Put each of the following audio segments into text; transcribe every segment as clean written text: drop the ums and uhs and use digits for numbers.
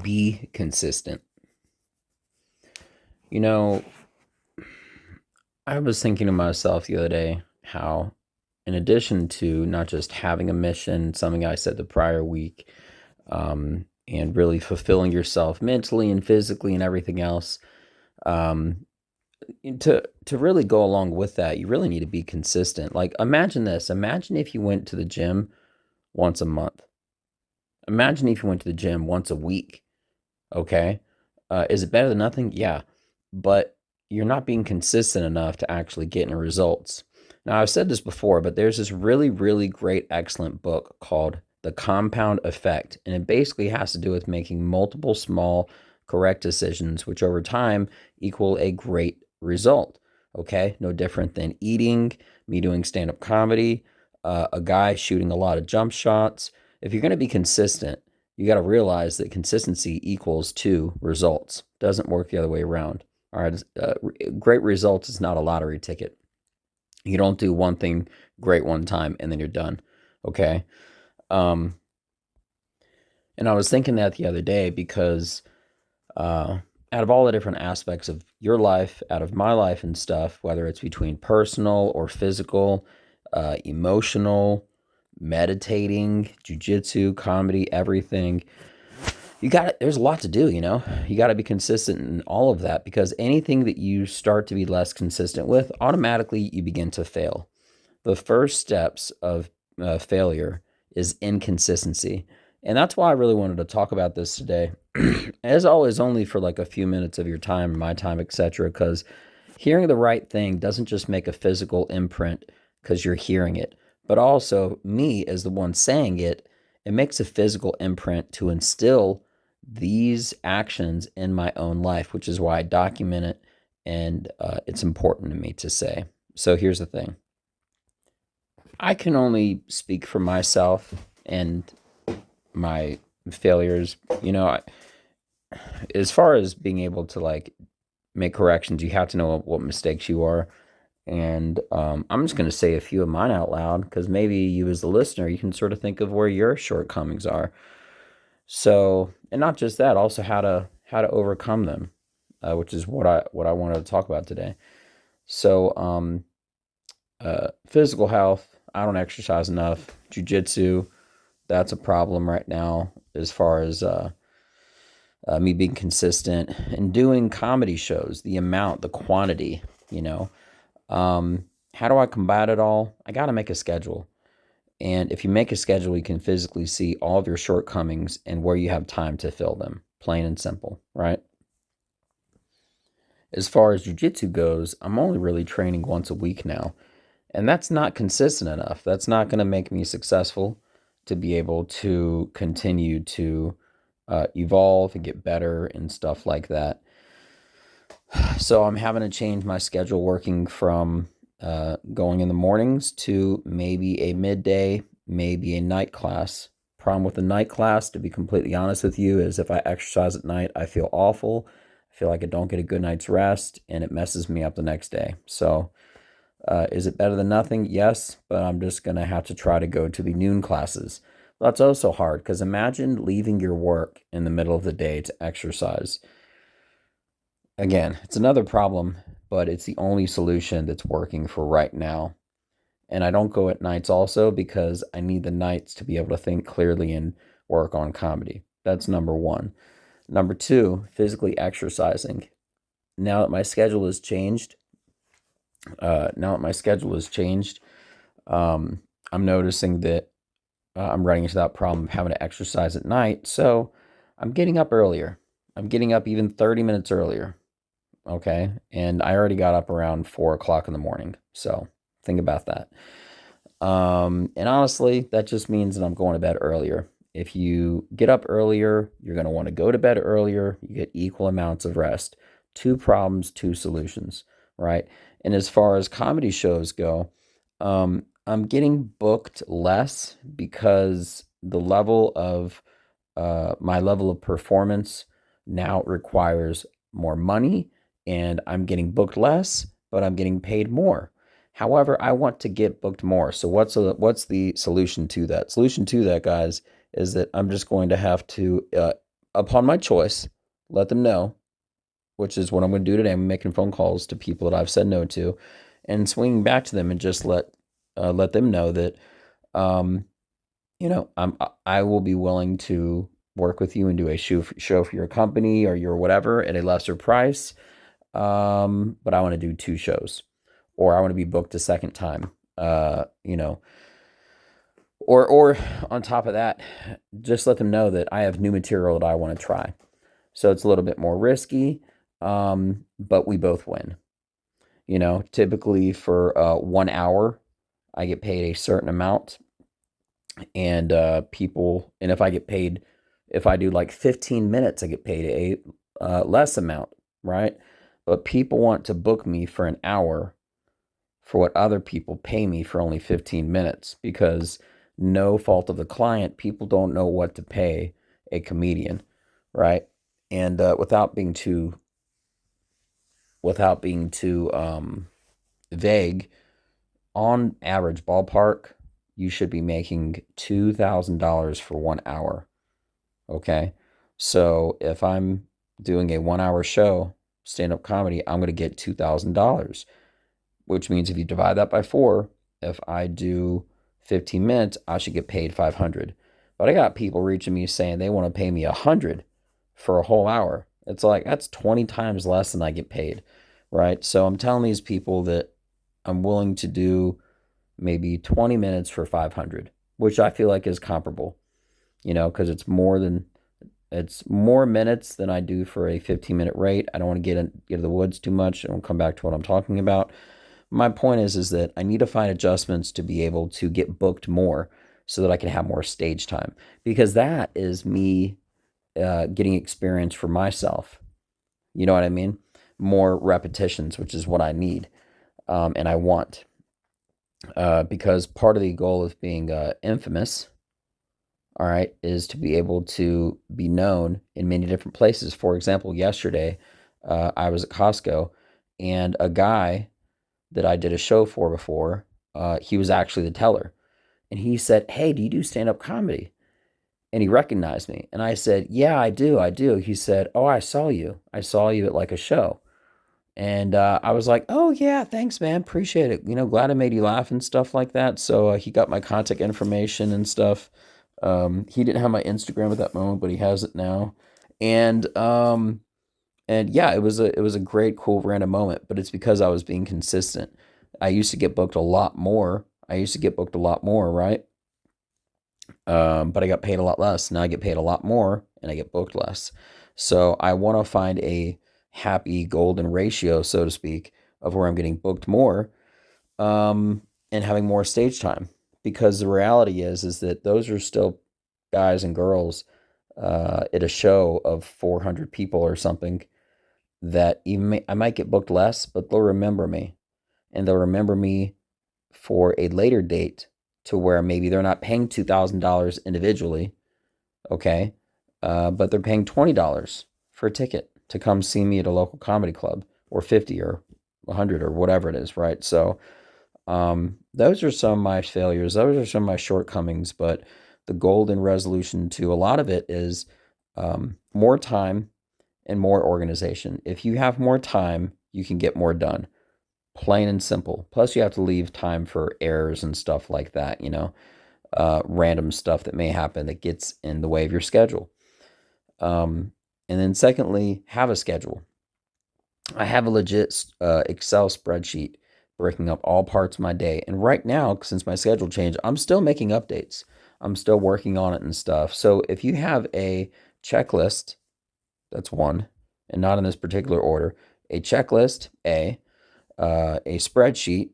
Be consistent. You know, I was thinking to myself the other day how, in addition to not just having a mission, something I said the prior week, and really fulfilling yourself mentally and physically and everything else, um, to really go along with that, you really need to be consistent. Like, imagine this. Imagine if you went to the gym once a month. Imagine if you went to the gym once a week. Okay. Is it better than nothing? Yeah. But you're not being consistent enough to actually get any results. Now, I've said this before, but there's this really, really great, excellent book called The Compound Effect. And it basically has to do with making multiple small, correct decisions, which over time equal a great result. Okay. No different than eating, me doing stand up comedy, a guy shooting a lot of jump shots. If you're going to be consistent, you got to realize that consistency equals to results. Doesn't work the other way around. All right. Great results is not a lottery ticket. You don't do one thing great one time and then you're done. Okay. Um, and I was thinking that the other day because out of all the different aspects of your life, out of my life and stuff, whether it's between personal or physical, emotional, meditating, jujitsu, comedy, everything, there's a lot to do, you got to be consistent in all of that because anything that you start to be less consistent with, automatically you begin to fail. The first steps of failure is inconsistency. And that's why I really wanted to talk about this today. As always, only for like a few minutes of your time, my time, etc. Because hearing the right thing doesn't just make a physical imprint because you're hearing it, but also me as the one saying it, it makes a physical imprint to instill these actions in my own life, which is why I document it. And it's important to me to say. So here's the thing. I can only speak for myself and my failures. As far as being able to like make corrections, you have to know what mistakes you are. And I'm just going to say a few of mine out loud because maybe you, as the listener, you can sort of think of where your shortcomings are. So, and not just that, also how to overcome them, which is what I wanted to talk about today. So, physical health, I don't exercise enough. Jiu-jitsu, that's a problem right now as far as me being consistent and doing comedy shows, the amount, the quantity, you know. How do I combat it all? I got to make a schedule. And if you make a schedule, you can physically see all of your shortcomings and where you have time to fill them, plain and simple, right? As far as jujitsu goes, I'm only really training once a week now. And that's not consistent enough. That's not going to make me successful to be able to continue to evolve and get better and stuff like that. So I'm having to change my schedule working from going in the mornings to maybe a midday, maybe a night class. Problem with the night class, to be completely honest with you, is if I exercise at night, I feel awful. I feel like I don't get a good night's rest and it messes me up the next day. So, is it better than nothing? Yes, but I'm just going to have to try to go to the noon classes. That's also hard because imagine leaving your work in the middle of the day to exercise. Again, it's another problem, but it's the only solution that's working for right now. And I don't go at nights also because I need the nights to be able to think clearly and work on comedy. That's number one. Number two, physically exercising. Now that my schedule has changed, now that my schedule has changed, I'm noticing that I'm running into that problem of having to exercise at night. So I'm getting up earlier. I'm getting up even 30 minutes earlier. Okay. And I already got up around 4 o'clock in the morning. So think about that. And honestly, that just means that I'm going to bed earlier. If you get up earlier, you're going to want to go to bed earlier. You get equal amounts of rest. Two problems, two solutions, right? And as far as comedy shows go, I'm getting booked less because my level of performance now requires more money and I'm getting booked less, but I'm getting paid more. However, I want to get booked more. So what's the solution to that? Solution to that, guys, is that I'm just going to have to upon my choice, let them know, which is what I'm going to do today. I'm making phone calls to people that I've said no to, and swinging back to them and just let them know that um, I will be willing to work with you and do a show for your company or your whatever at a lesser price. But I want to do 2 shows, or I want to be booked a second time. Uh, you know, or on top of that, just let them know that I have new material that I want to try. So it's a little bit more risky, but we both win. Typically for 1 hour, I get paid a certain amount, and if I get paid, if I do like 15 minutes, I get paid a less amount, right? But people want to book me for an hour for what other people pay me for only 15 minutes, because no fault of the client, people don't know what to pay a comedian, right? And without being too vague, on average ballpark, you should be making $2,000 for 1 hour. Okay. So if I'm doing a 1 hour show, stand up comedy, I'm going to get $2,000, which means if you divide that by 4, if I do 15 minutes, I should get paid 500. But I got people reaching me saying they want to pay me 100 for a whole hour. It's like, that's 20 times less than I get paid, right? So I'm telling these people that I'm willing to do maybe 20 minutes for 500, which I feel like is comparable, because it's more minutes than I do for a 15-minute rate. I don't want to get into the woods too much. I won't come back to what I'm talking about. My point is that I need to find adjustments to be able to get booked more so that I can have more stage time, because that is me getting experience for myself. You know what I mean? More repetitions, which is what I need, and I want. Because part of the goal of being infamous, all right, is to be able to be known in many different places. For example, yesterday, I was at Costco, and a guy that I did a show for before, he was actually the teller. And he said, "Hey, do you do stand up comedy?" And he recognized me. And I said, "Yeah, I do. I do." He said, "Oh, I saw you. I saw you at like a show." And I was like, "Oh, yeah, thanks, man. Appreciate it. Glad I made you laugh and stuff like that." So he got my contact information and stuff. He didn't have my Instagram at that moment, but he has it now. And and yeah, it was a great, cool, random moment. But it's because I was being consistent. I used to get booked a lot more. Right? But I got paid a lot less. Now I get paid a lot more, and I get booked less. So I want to find a happy golden ratio, so to speak, of where I'm getting booked more, and having more stage time. Because the reality is that those are still guys and girls at a show of 400 people or something, that I might get booked less, but they'll remember me, and they'll remember me for a later date, to where maybe they're not paying $2,000 individually, okay, but they're paying $20 for a ticket to come see me at a local comedy club, or 50 or 100 or whatever it is, right? So those are some of my failures. Those are some of my shortcomings. But the golden resolution to a lot of it is more time and more organization. If you have more time, you can get more done. Plain and simple. Plus, you have to leave time for errors and stuff like that, random stuff that may happen that gets in the way of your schedule. And then, secondly, have a schedule. I have a legit Excel spreadsheet breaking up all parts of my day. And right now, since my schedule changed, I'm still making updates. I'm still working on it and stuff. So if you have a checklist, that's one, and not in this particular order, a checklist, a spreadsheet,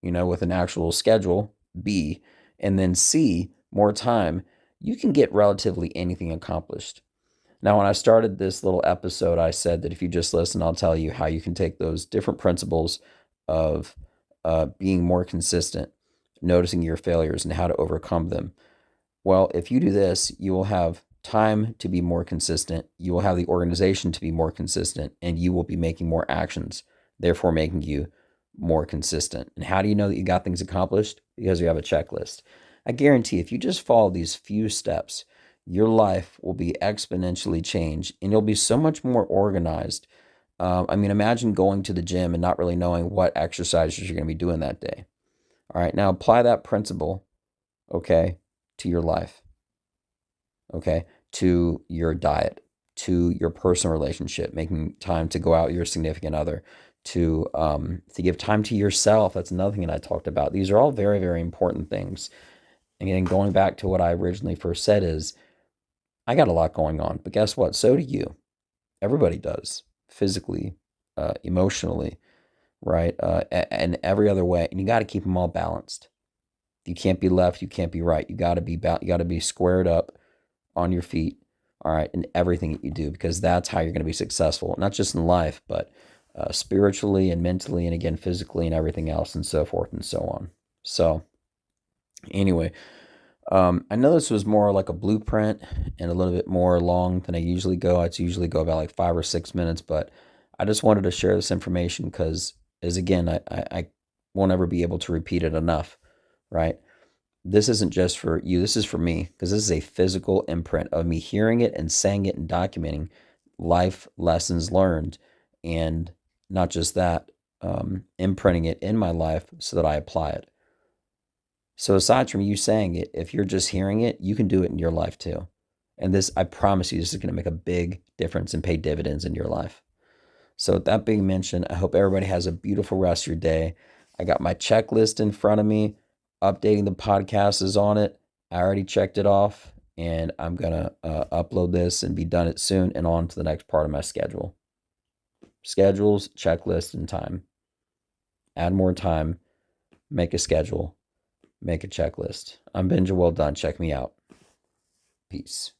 with an actual schedule, B, and then C, more time, you can get relatively anything accomplished. Now, when I started this little episode, I said that if you just listen, I'll tell you how you can take those different principles of being more consistent, noticing your failures, and how to overcome them. Well, if you do this, you will have time to be more consistent. You will have the organization to be more consistent, and you will be making more actions, therefore making you more consistent. And how do you know that you got things accomplished? Because you have a checklist. I guarantee if you just follow these few steps, your life will be exponentially changed and you'll be so much more organized. I mean, imagine going to the gym and not really knowing what exercises you're going to be doing that day. All right, now apply that principle, okay, to your life, okay, to your diet, to your personal relationship, making time to go out with your significant other, to give time to yourself. That's another thing that I talked about. These are all very, very important things. And again, going back to what I originally first said is, I got a lot going on, but guess what? So do you. Everybody does, physically, emotionally, right? And every other way. And you got to keep them all balanced. You can't be left. You can't be right. You got to be you got to be squared up on your feet. All right, in everything that you do, because that's how you're going to be successful, not just in life, but spiritually and mentally, and again physically, and everything else, and so forth and so on. So, anyway, I know this was more like a blueprint and a little bit more long than I usually go. I usually go about like 5 or 6 minutes, but I just wanted to share this information because, as again, I won't ever be able to repeat it enough, right? This isn't just for you, this is for me, because this is a physical imprint of me hearing it and saying it and documenting life lessons learned. And not just that, imprinting it in my life so that I apply it. So aside from you saying it, if you're just hearing it, you can do it in your life too. And this, I promise you, this is going to make a big difference and pay dividends in your life. So with that being mentioned, I hope everybody has a beautiful rest of your day. I got my checklist in front of me. Updating the podcast is on it. I already checked it off, and I'm going to upload this and be done it soon and on to the next part of my schedule. Schedules, checklist, and time. Add more time. Make a schedule. Make a checklist. I'm Benja. Well done. Check me out. Peace.